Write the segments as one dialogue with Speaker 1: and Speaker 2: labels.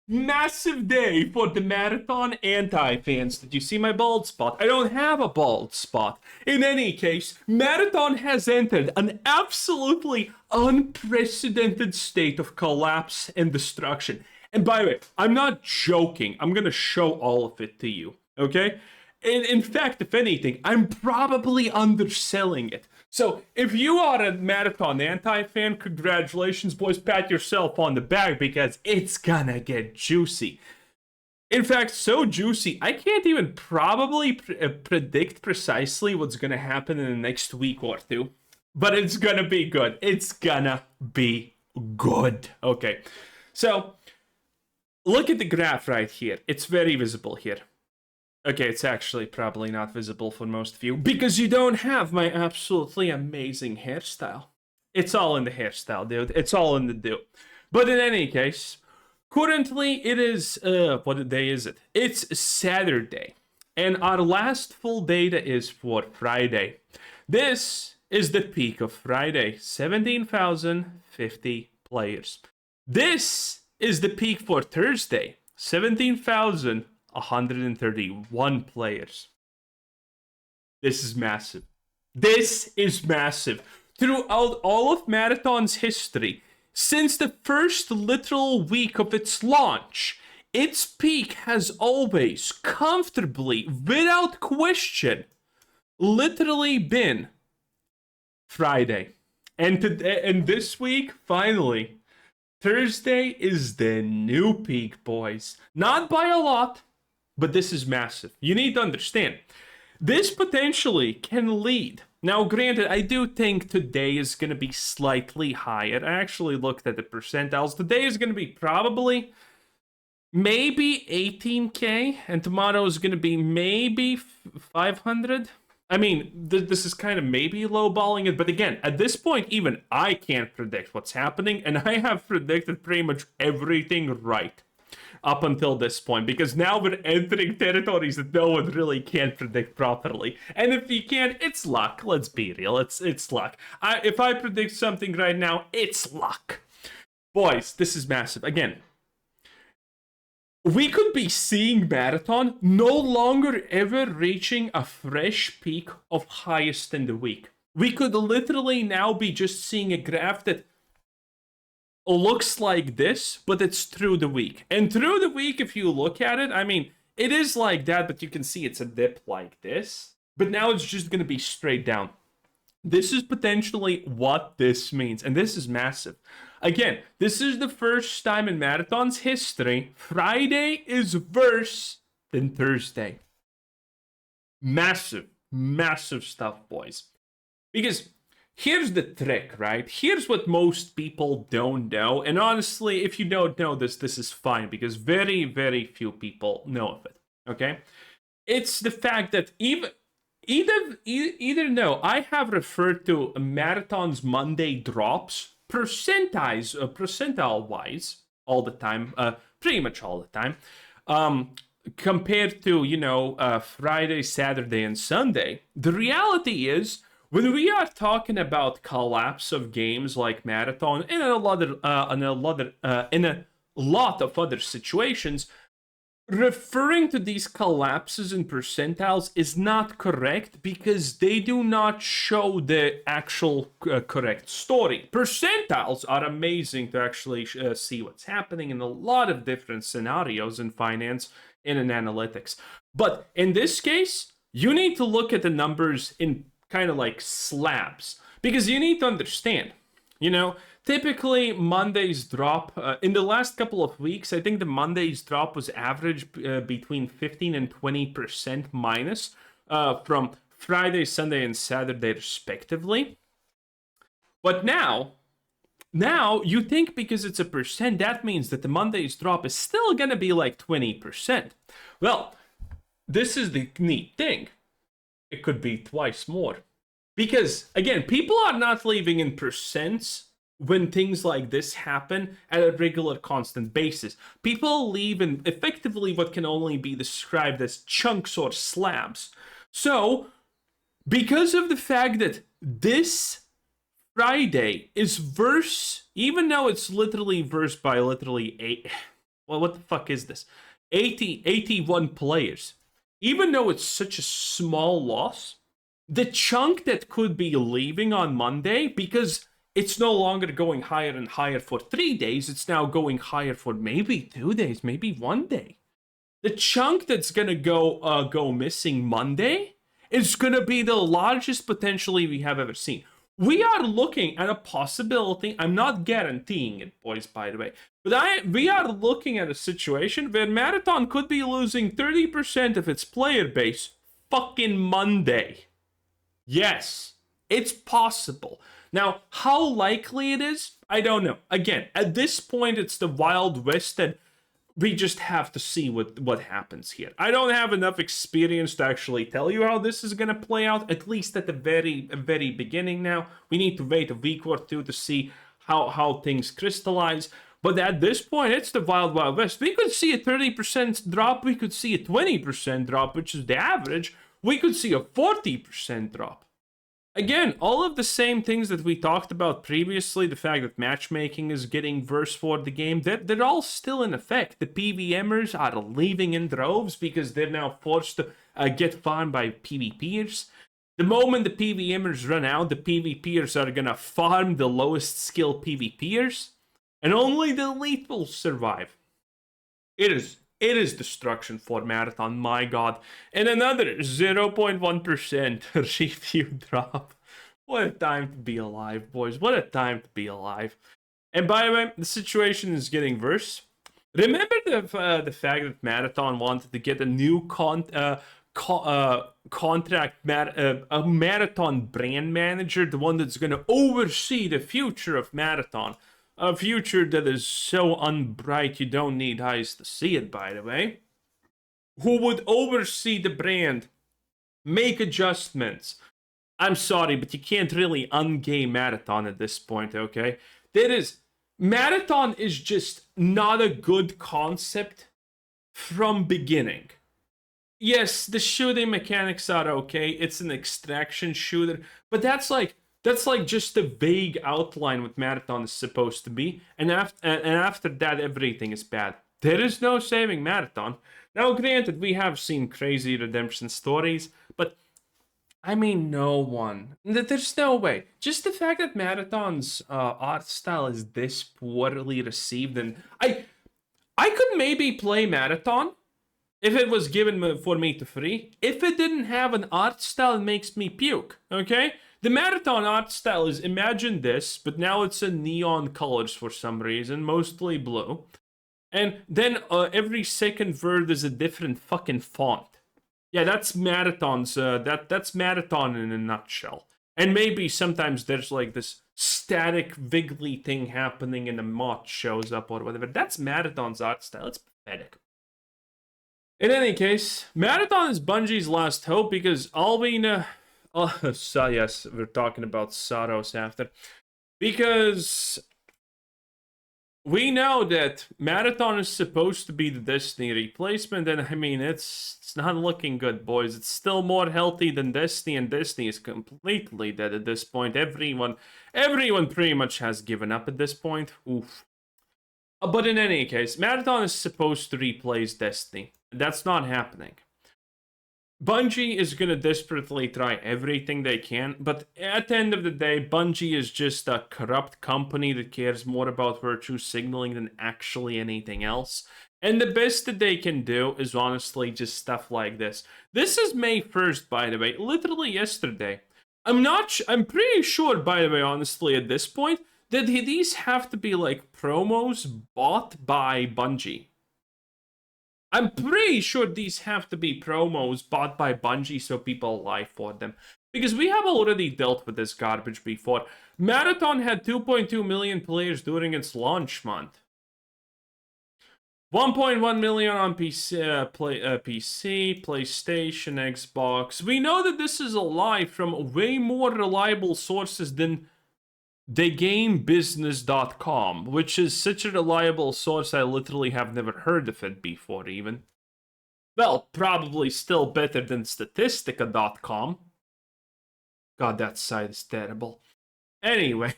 Speaker 1: Massive day for the marathon anti-fans. Did you see my bald spot? I don't have a bald spot. In any case, marathon has entered an absolutely unprecedented state of collapse and destruction. And by the way, I'm not joking. I'm gonna show all of it to you, okay? In fact, if anything, I'm probably underselling it. So, if you are a Marathon anti-fan, congratulations, boys. Pat yourself on the back because it's gonna get juicy. In fact, so juicy, I can't even probably predict precisely what's gonna happen in the next week or two. But it's gonna be good. It's gonna be good. Okay. So, look at the graph right here. It's very visible here. Okay, it's actually probably not visible for most of you because you don't have my absolutely amazing hairstyle. It's all in the hairstyle, dude. It's all in the do. But in any case, currently it is, what day is it? It's Saturday. And our last full data is for Friday. This is the peak of Friday, 17,050 players. This is the peak for Thursday, 17,131 players. This is massive. This is massive. Throughout all of Marathon's history, since the first literal week of its launch, its peak has always comfortably, without question, literally been Friday. And this week, finally, Thursday is the new peak, boys. Not by a lot, but this is massive. You need to understand, this potentially can lead. Now, granted, I do think today is going to be slightly higher. I actually looked at the percentiles. Today is going to be probably maybe 18K, and tomorrow is going to be maybe 500. I mean, this is kind of maybe lowballing it, but again, at this point, even I can't predict what's happening, and I have predicted pretty much everything right up until this point, because now we're entering territories that no one really can't predict properly. And if you can, it's luck. Let's be real. It's luck. If I predict something right now, it's luck. Boys, this is massive. Again, we could be seeing Marathon no longer ever reaching a fresh peak of highest in the week. We could literally now be just seeing a graph that looks like this, but it's through the week. And through the week, if you look at it, I mean, it is like that, but you can see it's a dip like this. But now it's just going to be straight down. This is potentially what this means, and this is massive. Again, this is the first time in Marathon's history Friday is worse than Thursday. Massive, massive stuff, boys. Because here's the trick, right? Here's what most people don't know. And honestly, if you don't know this, this is fine because very, very few people know of it. Okay? It's the fact that either no, I have referred to Marathon's Monday drops percentile wise all the time, pretty much all the time, compared to, Friday, Saturday, and Sunday. The reality is, when we are talking about collapse of games like Marathon and in a lot of other situations, referring to these collapses in percentiles is not correct because they do not show the actual correct story. Percentiles are amazing to actually see what's happening in a lot of different scenarios in finance and in analytics. But in this case, you need to look at the numbers in kind of like slabs, because you need to understand, typically Monday's drop, in the last couple of weeks, I think the Monday's drop was average between 15 and 20% minus from Friday, Sunday, and Saturday respectively. But now you think because it's a percent, that means that the Monday's drop is still gonna be like 20%. Well, this is the neat thing. It could be twice more. Because, again, people are not leaving in percents when things like this happen at a regular, constant basis. People leave in effectively what can only be described as chunks or slabs. So, because of the fact that this Friday is worse, even though it's literally worse by literally well, what the fuck is this? 81 players. Even though it's such a small loss, the chunk that could be leaving on Monday, because it's no longer going higher and higher for 3 days, it's now going higher for maybe 2 days, maybe 1 day. The chunk that's gonna go missing Monday is gonna be the largest potentially we have ever seen. We are looking at a possibility. I'm not guaranteeing it, boys, by the way, but we are looking at a situation where Marathon could be losing 30% of its player base fucking Monday. Yes, it's possible. Now, how likely it is, I don't know. Again, at this point, it's the Wild West, and we just have to see what happens here. I don't have enough experience to actually tell you how this is going to play out, at least at the very beginning now. We need to wait a week or two to see how things crystallize. But at this point, it's the Wild Wild West. We could see a 30% drop. We could see a 20% drop, which is the average. We could see a 40% drop. Again, all of the same things that we talked about previously, the fact that matchmaking is getting worse for the game, they're all still in effect. The PVMers are leaving in droves because they're now forced to get farmed by PvPers. The moment the PVMers run out, the PvPers are gonna farm the lowest skill PvPers, and only the elite will survive. It is destruction for Marathon, my god. And another 0.1% review drop. What a time to be alive, boys. What a time to be alive. And by the way, the situation is getting worse. Remember the fact that Marathon wanted to get a new contract, a Marathon brand manager, the one that's going to oversee the future of Marathon. A future that is so unbright you don't need eyes to see it, by the way. Who would oversee the brand, make adjustments. I'm sorry, but you can't really ungame Marathon at this point, okay? Marathon is just not a good concept from beginning. Yes, the shooting mechanics are okay. It's an extraction shooter, but that's like just a vague outline what Marathon is supposed to be, and after that, everything is bad. There is no saving Marathon. Now, granted, we have seen crazy redemption stories, but I mean, no one. There's no way. Just the fact that Marathon's art style is this poorly received, and I could maybe play Marathon if it was given for me to free. If it didn't have an art style that makes me puke, okay? The Marathon art style is, imagine this, but now it's in neon colors for some reason, mostly blue. And then every second word is a different fucking font. Yeah, that's Marathon's, that's Marathon in a nutshell. And maybe sometimes there's like this static wiggly thing happening and a moth shows up or whatever. That's Marathon's art style. It's pathetic. In any case, Marathon is Bungie's last hope because all we know... Oh, so yes, we're talking about Saros after. Because we know that Marathon is supposed to be the Destiny replacement, and I mean, it's not looking good, boys. It's still more healthy than Destiny, and Destiny is completely dead at this point. Everyone pretty much has given up at this point. Oof. But in any case, Marathon is supposed to replace Destiny. That's not happening. Bungie is going to desperately try everything they can, but at the end of the day, Bungie is just a corrupt company that cares more about virtue signaling than actually anything else. And the best that they can do is honestly just stuff like this. This is May 1st, by the way, literally yesterday. I'm pretty sure, by the way, honestly, at this point, that these have to be like promos bought by Bungie. I'm pretty sure these have to be promos bought by Bungie so people lie for them. Because we have already dealt with this garbage before. Marathon had 2.2 million players during its launch month. 1.1 million on PC, PlayStation, Xbox. We know that this is a lie from way more reliable sources than thegamebusiness.com, which is such a reliable source I literally have never heard of it before even. Well, probably still better than statistica.com. God, that site is terrible. Anyway,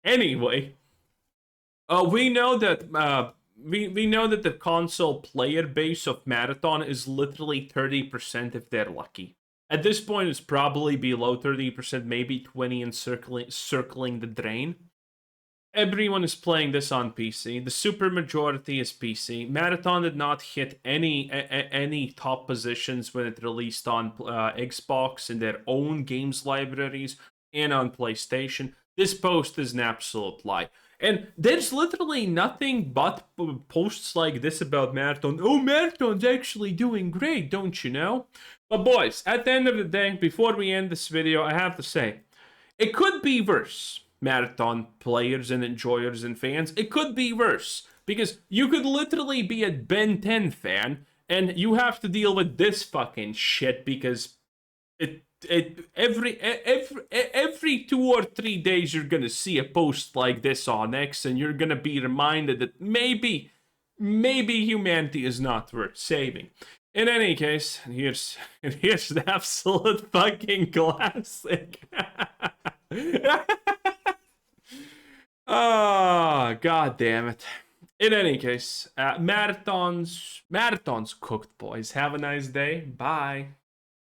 Speaker 1: we know that we know that the console player base of Marathon is literally 30% if they're lucky. At this point, it's probably below 30%, maybe 20 and circling the drain. Everyone is playing this on PC. The super majority is PC. Marathon did not hit any top positions when it released on Xbox in their own games libraries and on PlayStation. This post is an absolute lie. And there's literally nothing but posts like this about Marathon. Oh, Marathon's actually doing great, don't you know? But boys, at the end of the day, before we end this video, I have to say, it could be worse. Marathon players and enjoyers and fans, it could be worse. Because you could literally be a Ben 10 fan, and you have to deal with this fucking shit because every 2 or 3 days you're gonna see a post like this on X, and you're gonna be reminded that maybe humanity is not worth saving. In any case, here's the absolute fucking classic. Oh, god damn it. In any case, marathon's cooked, boys. Have a nice day. Bye.